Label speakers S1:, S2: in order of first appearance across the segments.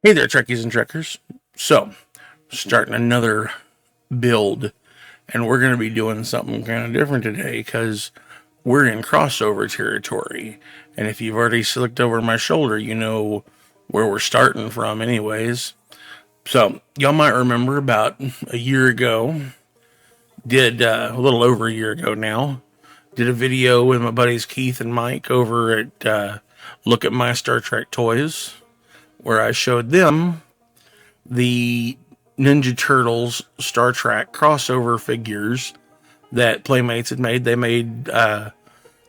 S1: Hey there, Trekkies and Trekkers. So, starting another build, and we're going to be doing something kind of different today because we're in crossover territory. And if you've already looked over my shoulder, you know where we're starting from, anyways. So, y'all might remember about a year ago, a little over a year ago now, did a video with my buddies Keith and Mike over at Look at My Star Trek Toys, where I showed them the Ninja Turtles Star Trek crossover figures that Playmates had made. They made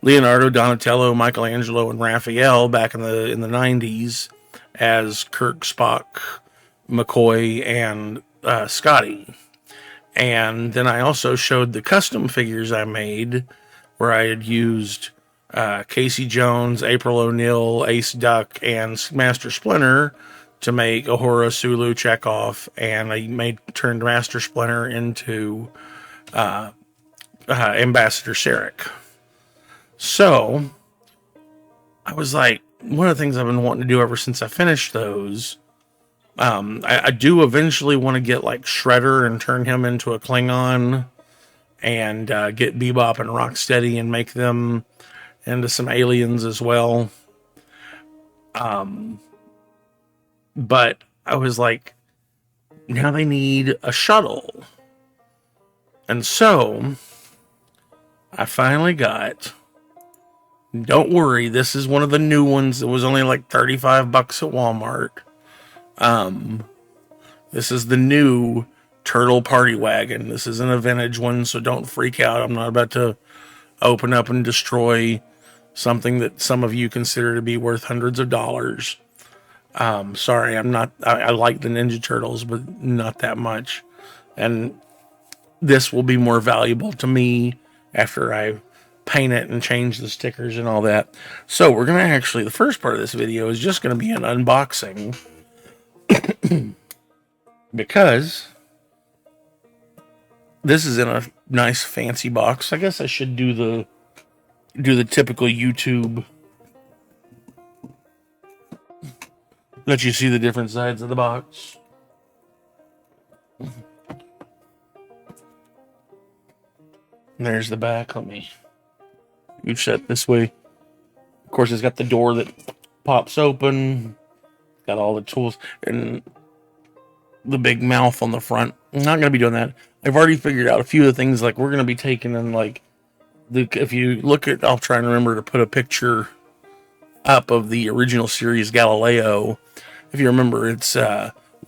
S1: Leonardo, Donatello, Michelangelo, and Raphael back in the 90s as Kirk, Spock, McCoy, and Scotty. And then I also showed the custom figures I made where I had used Casey Jones, April O'Neil, Ace Duck, and Master Splinter to make Uhura, Sulu, Chekhov, and I turned Master Splinter into Ambassador Sarek. So I was like, one of the things I've been wanting to do ever since I finished those. I do eventually want to get like Shredder and turn him into a Klingon, and get Bebop and Rocksteady and make them into some aliens as well. But I was like, now they need a shuttle. And so I finally got, don't worry, this is one of the new ones. It was only like $35 at Walmart. This is the new Turtle Party Wagon. This isn't a vintage one, so don't freak out. I'm not about to open up and destroy something that some of you consider to be worth hundreds of dollars. Sorry, I'm not. I like the Ninja Turtles, but not that much. And this will be more valuable to me after I paint it and change the stickers and all that. So we're gonna the first part of this video is just gonna be an unboxing because this is in a nice fancy box. I guess I should do the typical YouTube. Let you see the different sides of the box. There's the back. Let me move that this way. Of course, it's got the door that pops open. Got all the tools and the big mouth on the front. I'm not going to be doing that. I've already figured out a few of the things like we're going to be taking and like if you look at, I'll try and remember to put a picture up of the original series Galileo. If you remember, it's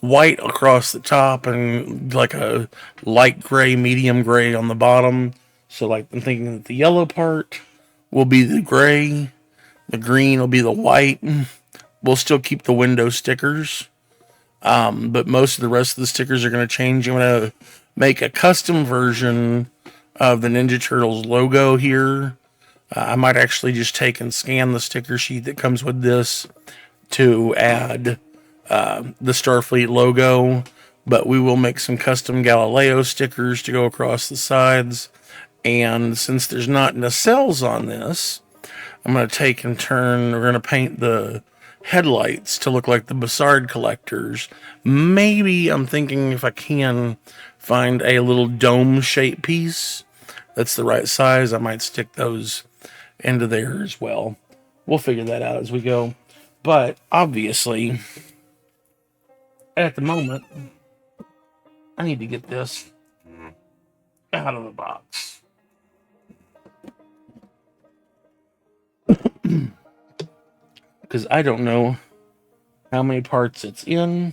S1: white across the top and like a light gray, medium gray on the bottom. So like I'm thinking that the yellow part will be the gray, the green will be the white. We'll still keep the window stickers, but most of the rest of the stickers are going to change. I'm going to make a custom version of the Ninja Turtles logo here. I might actually just take and scan the sticker sheet that comes with this to add the Starfleet logo, but we will make some custom Galileo stickers to go across the sides. And since there's not nacelles on this, I'm going to take and we're going to paint the headlights to look like the Bassard collectors. Maybe I'm thinking if I can find a little dome shape piece that's the right size, I might stick those into there as well. We'll figure that out as we go. But obviously, at the moment, I need to get this out of the box. Because I don't know how many parts it's in.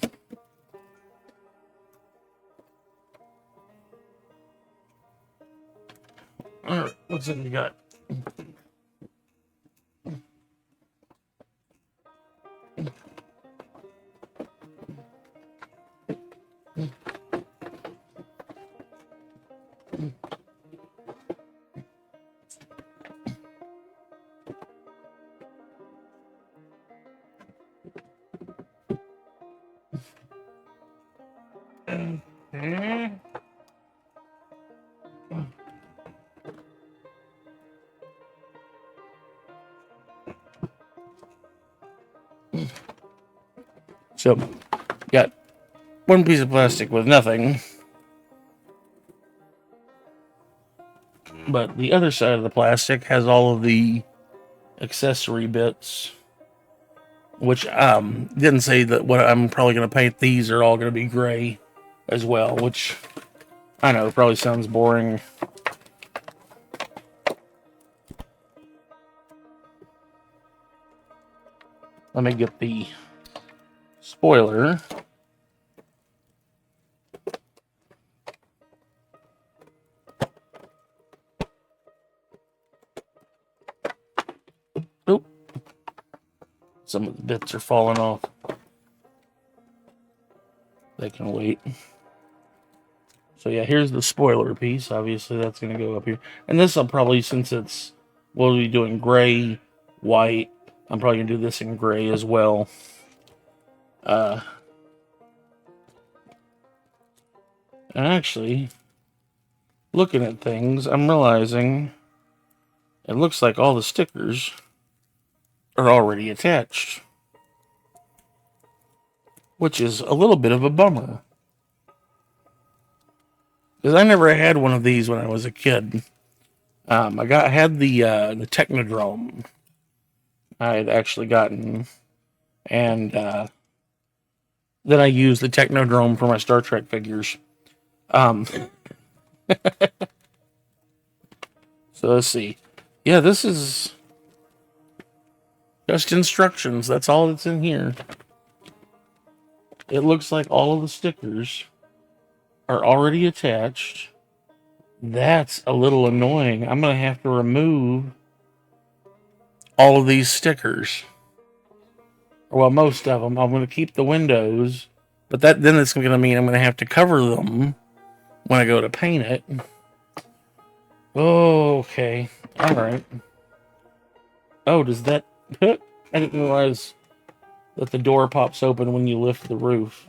S1: Alright, what's it we got? So got one piece of plastic with nothing. But the other side of the plastic has all of the accessory bits, which didn't say that what I'm probably going to paint these are all going to be gray as well, which I know probably sounds boring. Let me get the spoiler. Oop. Some of the bits are falling off. They can wait. So yeah, here's the spoiler piece. Obviously, that's going to go up here. And this will probably, since we'll be doing gray, white, I'm probably going to do this in gray as well. And actually, looking at things, I'm realizing it looks like all the stickers are already attached, which is a little bit of a bummer. Because I never had one of these when I was a kid. I had the Technodrome I had actually gotten, and then I used the Technodrome for my Star Trek figures. So let's see. Yeah, this is just instructions. That's all that's in here. It looks like all of the stickers are already attached. That's a little annoying. I'm going to have to remove all of these stickers. Well, most of them. I'm going to keep the windows, but then it's going to mean I'm going to have to cover them when I go to paint it. Okay. All right. Oh, does that... I didn't realize that the door pops open when you lift the roof.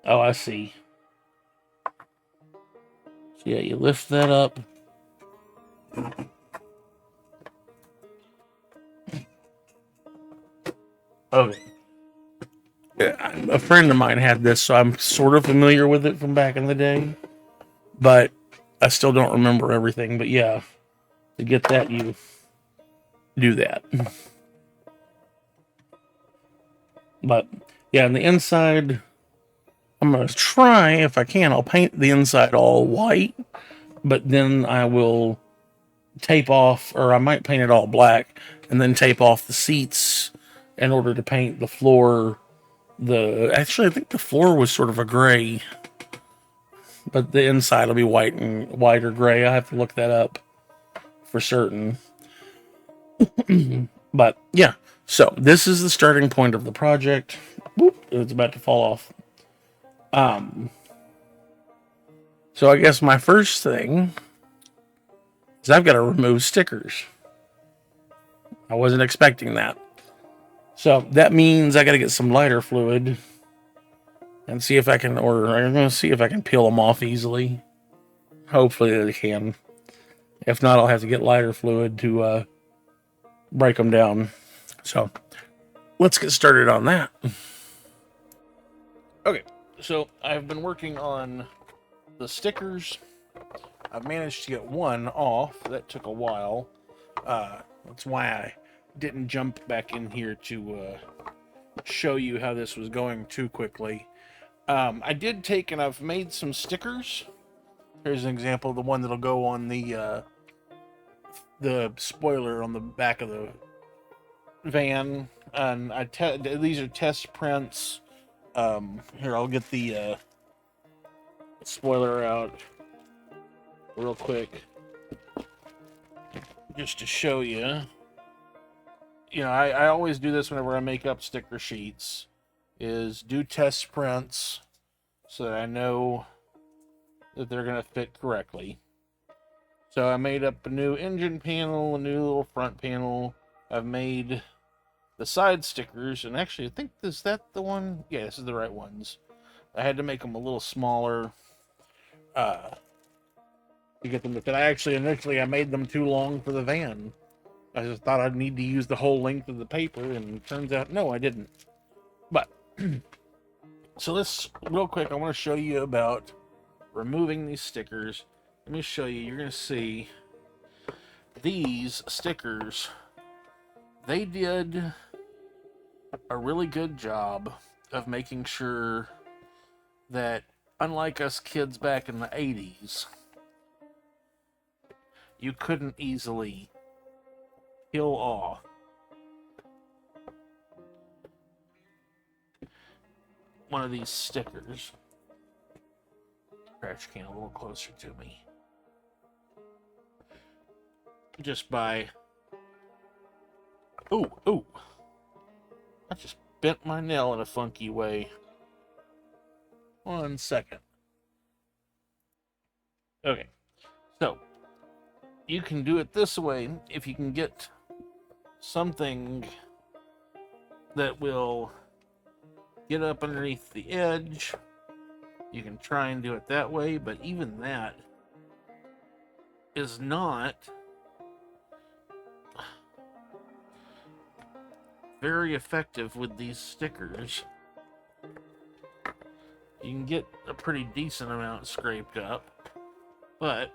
S1: Oh, I see. So yeah, you lift that up. Okay. A friend of mine had this, so I'm sort of familiar with it from back in the day. But I still don't remember everything. But yeah, to get that, you do that. But yeah, on the inside, I'm going to try, if I can, I'll paint the inside all white. But then I will tape off, or I might paint it all black, and then tape off the seats in order to paint the floor. Actually, I think the floor was sort of a gray, but the inside will be white or gray. I have to look that up for certain. But yeah, so this is the starting point of the project. Whoop, it's about to fall off. So I guess my first thing is I've got to remove stickers. I wasn't expecting that. So that means I got to get some lighter fluid and see if I can, or I'm going to see if I can peel them off easily. Hopefully they can. If not, I'll have to get lighter fluid to break them down. So let's get started on that. Okay, so I've been working on the stickers. I've managed to get one off. That took a while. That's why I didn't jump back in here to show you how this was going too quickly. I did take, and I've made some stickers. Here's an example of the one that'll go on the spoiler on the back of the van. And these are test prints. Here, I'll get the spoiler out real quick, just to show you. You know, I always do this whenever I make up sticker sheets, is do test prints so that I know that they're going to fit correctly. So I made up a new engine panel, a new little front panel. I've made the side stickers, and actually I think, is that the one? Yeah, this is the right ones. I had to make them a little smaller to get them to fit. Initially I made them too long for the van. I just thought I'd need to use the whole length of the paper, and it turns out, no, I didn't. But, so let's, real quick, I want to show you about removing these stickers. Let me show you. You're going to see these stickers. They did a really good job of making sure that, unlike us kids back in the 80s, you couldn't easily peel off one of these stickers. Trash can a little closer to me. Just by... Ooh. I just bent my nail in a funky way. 1 second. Okay. So, you can do it this way if you can get something that will get up underneath the edge. You can try and do it that way, but even that is not very effective with these stickers. You can get a pretty decent amount scraped up, but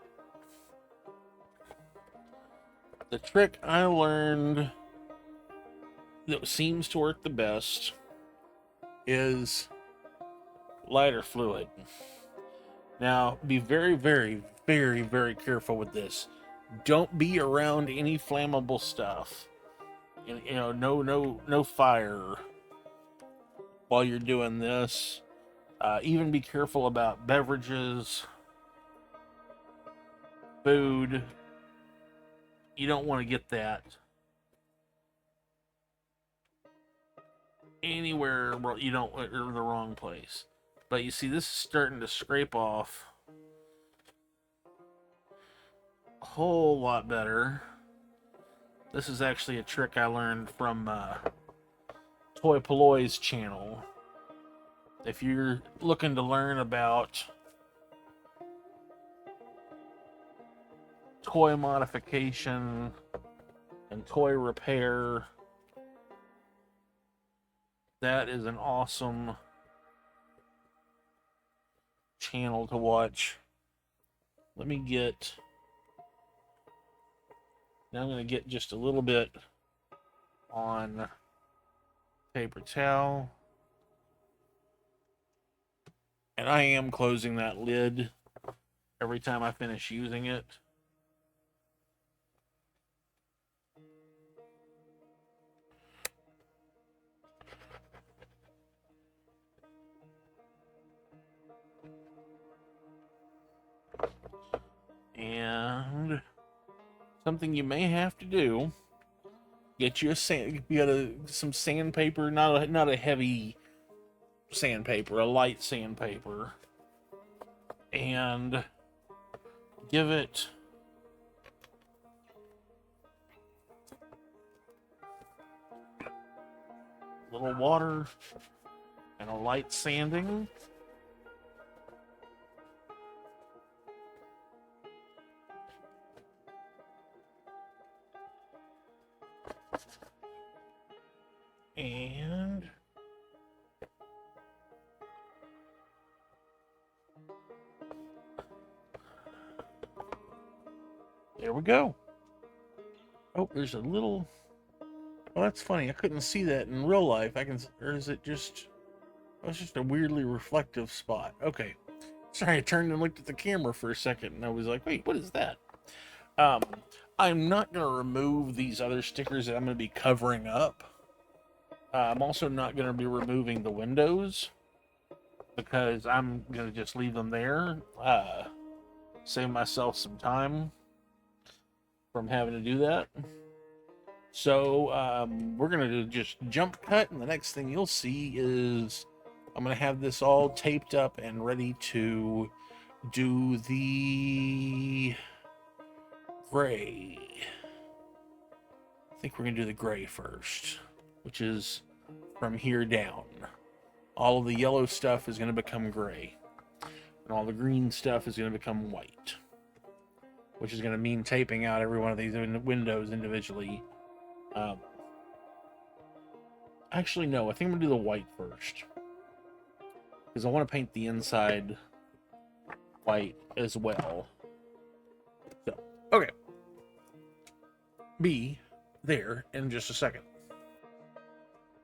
S1: the trick I learned that seems to work the best is lighter fluid. Now, be very, very, very, very careful with this. Don't be around any flammable stuff. You know, no fire while you're doing this. Even be careful about beverages, food. You don't want to get that anywhere where you don't, or the wrong place. But you see, this is starting to scrape off a whole lot better. This is actually a trick I learned from Toy Paloy's channel. If you're looking to learn about toy modification and toy repair, that is an awesome channel to watch. Let me get... Now I'm going to get just a little bit on paper towel. And I am closing that lid every time I finish using it. And something you may have to do, get you some sandpaper, not a heavy sandpaper, a light sandpaper, and give it a little water and a light sanding. And there we go. Oh, there's a little... Oh, that's funny. I couldn't see that in real life. Or is it just... Oh, it's just a weirdly reflective spot. Okay. Sorry, I turned and looked at the camera for a second, and I was like, wait, what is that? I'm not going to remove these other stickers that I'm going to be covering up. I'm also not going to be removing the windows, because I'm going to just leave them there. Save myself some time from having to do that. So we're going to just jump cut, and the next thing you'll see is I'm going to have this all taped up and ready to do the gray. I think we're going to do the gray first, which is from here down. All of the yellow stuff is going to become gray, and all the green stuff is going to become white, which is going to mean taping out every one of these windows individually Um, actually, no, I think I'm going to do the white first. Because I want to paint the inside white as well. So, okay. Be there in just a second.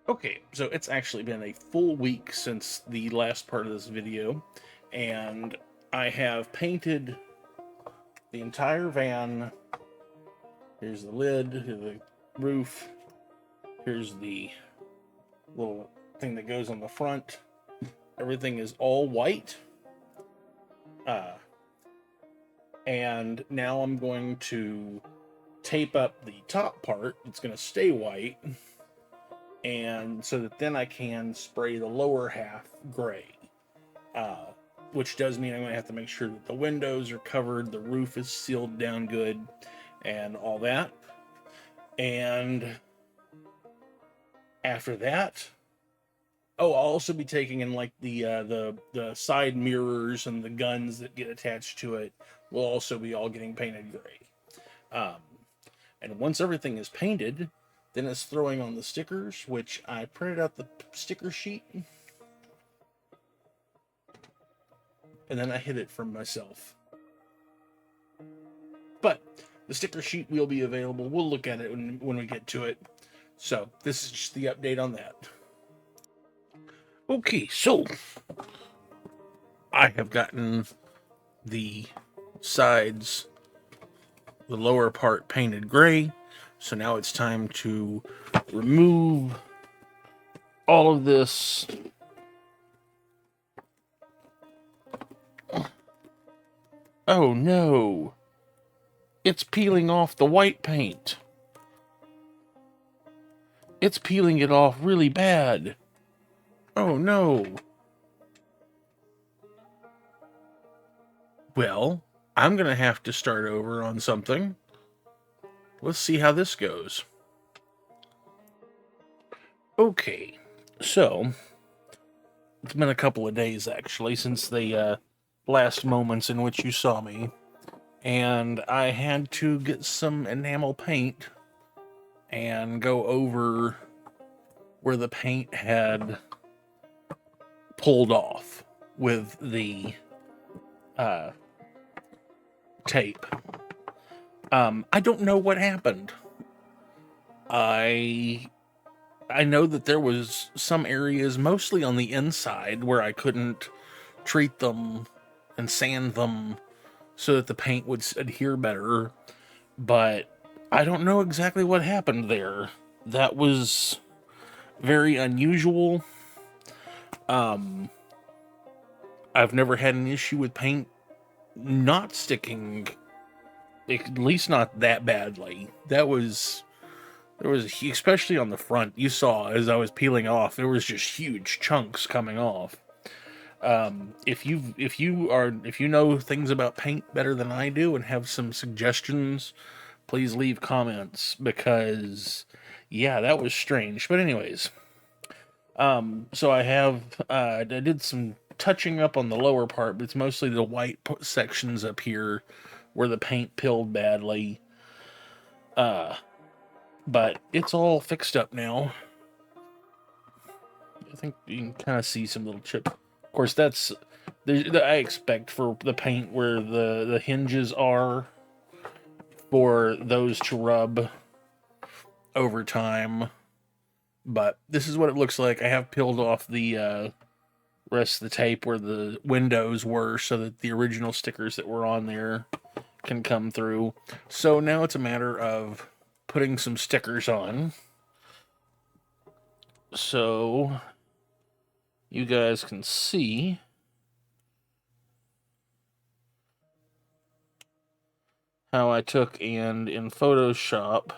S1: Okay, so it's actually been a full week since the last part of this video, and I have painted the entire van. Here's the lid, here's the roof, here's the little thing that goes on the front. Everything is all white. And now I'm going to tape up the top part. It's going to stay white, and so that then I can spray the lower half gray. Which does mean I'm going to have to make sure that the windows are covered, the roof is sealed down good, and all that. And after that, I'll also be taking in like the side mirrors and the guns that get attached to it will also be all getting painted gray. And once everything is painted, then it's throwing on the stickers, which I printed out the sticker sheet, and then I hid it from myself. But the sticker sheet will be available. We'll look at it when we get to it. So this is just the update on that. Okay, so I have gotten the sides, the lower part painted gray. So now it's time to remove all of this. Oh no! It's peeling off the white paint. It's peeling it off really bad. Oh no. Well, I'm gonna have to start over on something. Let's see how this goes. Okay, so it's been a couple of days actually since the last moments in which you saw me, and I had to get some enamel paint and go over where the paint had pulled off with the tape. I don't know what happened. I know that there was some areas, mostly on the inside, where I couldn't treat them and sand them so that the paint would adhere better, but I don't know exactly what happened there. That was very unusual. I've never had an issue with paint not sticking, at least not that badly. There was, especially on the front, you saw as I was peeling off, there was just huge chunks coming off. If you know things about paint better than I do and have some suggestions, please leave comments, because yeah, that was strange. But anyways, so I did some touching up on the lower part, but it's mostly the white sections up here where the paint peeled badly. But it's all fixed up now. I think you can kind of see some little chip. Of course, that's I expect for the paint where the hinges are, for those to rub over time. But this is what it looks like. I have peeled off the rest of the tape where the windows were so that the original stickers that were on there can come through. So now it's a matter of putting some stickers on. So you guys can see how I took and in Photoshop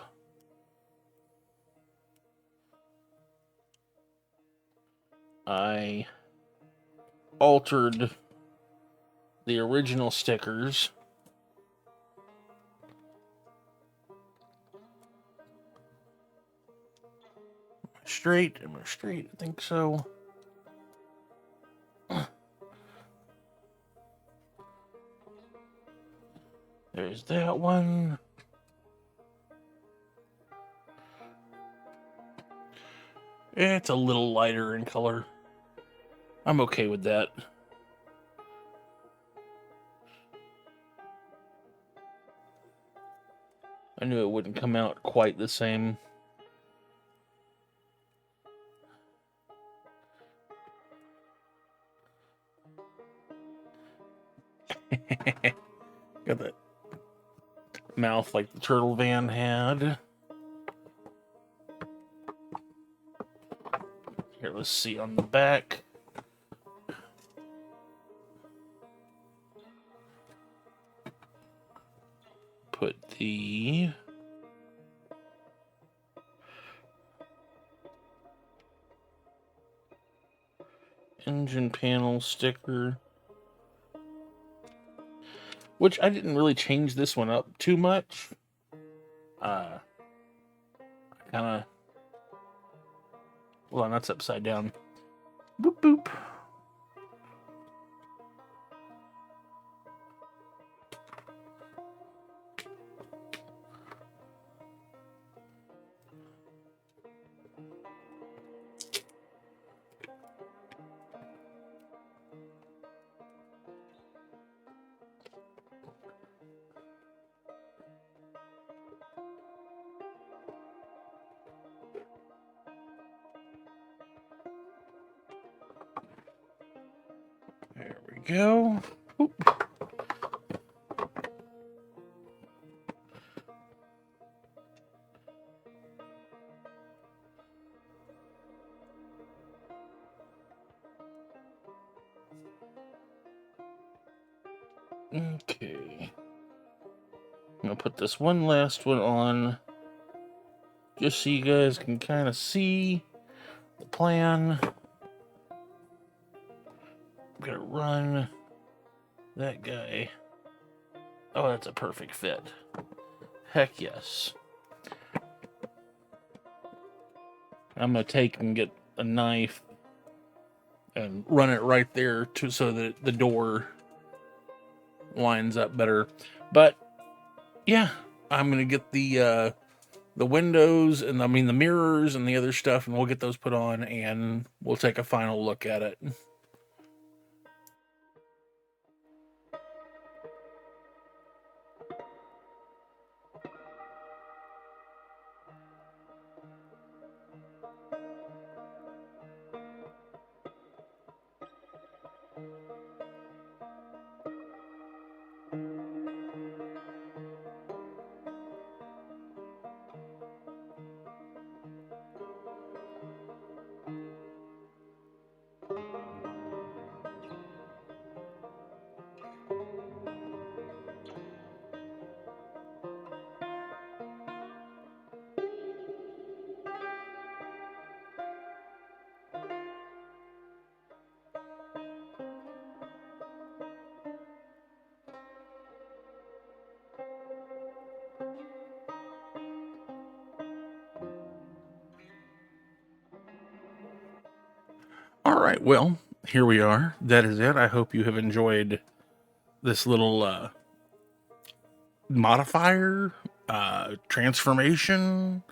S1: I altered the original stickers straight. Am I straight? I think so. There's that one. It's a little lighter in color. I'm okay with that. I knew it wouldn't come out quite the same. Got that mouth like the turtle van had. Here, let's see on the back. Put the engine panel sticker, which I didn't really change this one up too much. Kind of, well, that's upside down. Boop boop. There we go. Oop. Okay. I'm gonna put this one last one on, just so you guys can kind of see the plan. I'm gonna run that guy. Oh, that's a perfect fit. Heck yes. I'm gonna take and get a knife and run it right there so that the door lines up better. But yeah, I'm gonna get the windows and the mirrors and the other stuff, and we'll get those put on and we'll take a final look at it. All right, well, here we are. That is it. I hope you have enjoyed this little modifier, transformation.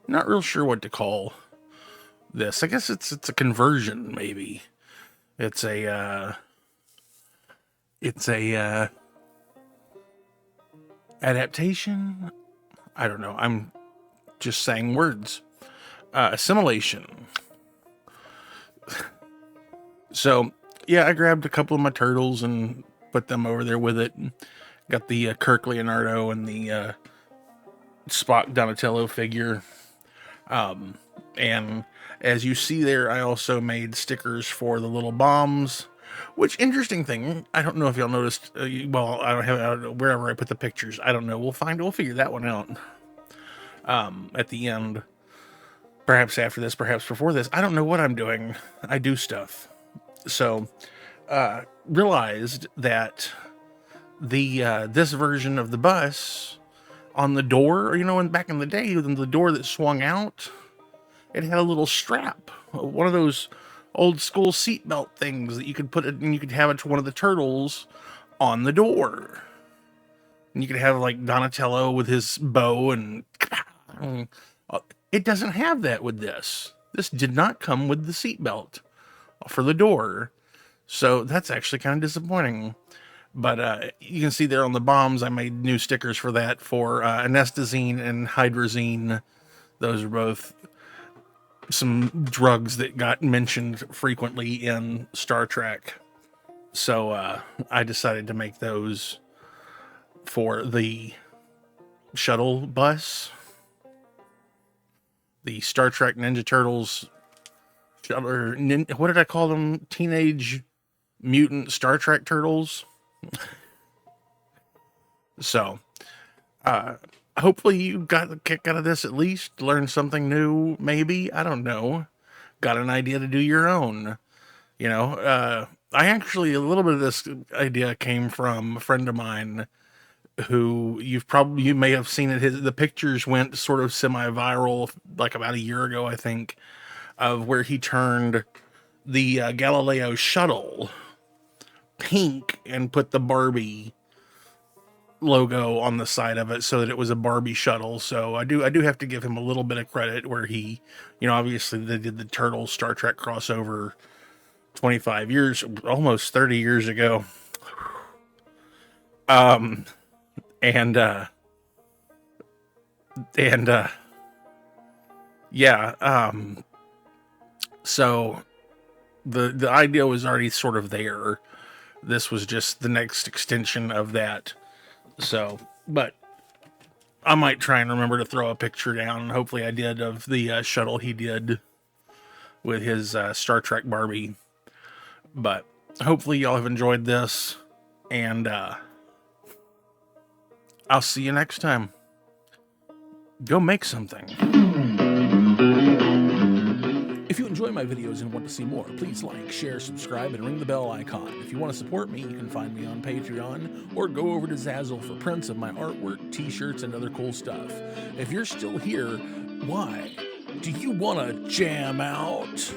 S1: Not real sure what to call this. I guess it's a conversion, maybe. It's a adaptation. I don't know. I'm just saying words. Assimilation. So yeah, I grabbed a couple of my turtles and put them over there with it. Got the Kirk Leonardo and the Spock Donatello figure. And as you see there, I also made stickers for the little bombs. Which, interesting thing, I don't know if y'all noticed. Well, I don't know wherever I put the pictures. I don't know. We'll figure that one out. At the end, perhaps after this, perhaps before this. I don't know what I'm doing. I do stuff. So, realized that this version of the bus on the door, and back in the day, the door that swung out, it had a little strap, one of those old school seatbelt things that you could put it, and you could have it to one of the turtles on the door. And you could have like Donatello with his bow and it doesn't have that with this. this did not come with the seatbelt for the door. So that's actually kind of disappointing. But you can see there on the bombs, I made new stickers for that for anestazine and hydrazine. Those are both some drugs that got mentioned frequently in Star Trek. So I decided to make those for the shuttle bus. The Star Trek Ninja Turtles shuttle, or what did I call them? Teenage Mutant Star Trek Turtles. So, hopefully you got a kick out of this at least. Learned something new, maybe. I don't know. Got an idea to do your own. I actually, a little bit of this idea came from a friend of mine who you may have seen it. The pictures went sort of semi-viral like about a year ago, I think, of where he turned the Galileo shuttle pink and put the Barbie logo on the side of it so that it was a Barbie shuttle. So I do have to give him a little bit of credit where he, obviously they did the Turtles Star Trek crossover 25 years, almost 30 years ago. And yeah, so the idea was already sort of there. This was just the next extension of that. So, but I might try and remember to throw a picture down, and hopefully I did, of the shuttle he did with his Star Trek Barbie. But hopefully y'all have enjoyed this, and I'll see you next time. Go make something. If you enjoy my videos and want to see more, please like, share, subscribe, and ring the bell icon. If you want to support me, you can find me on Patreon, or go over to Zazzle for prints of my artwork, t-shirts, and other cool stuff. If you're still here, why? Do you want to jam out?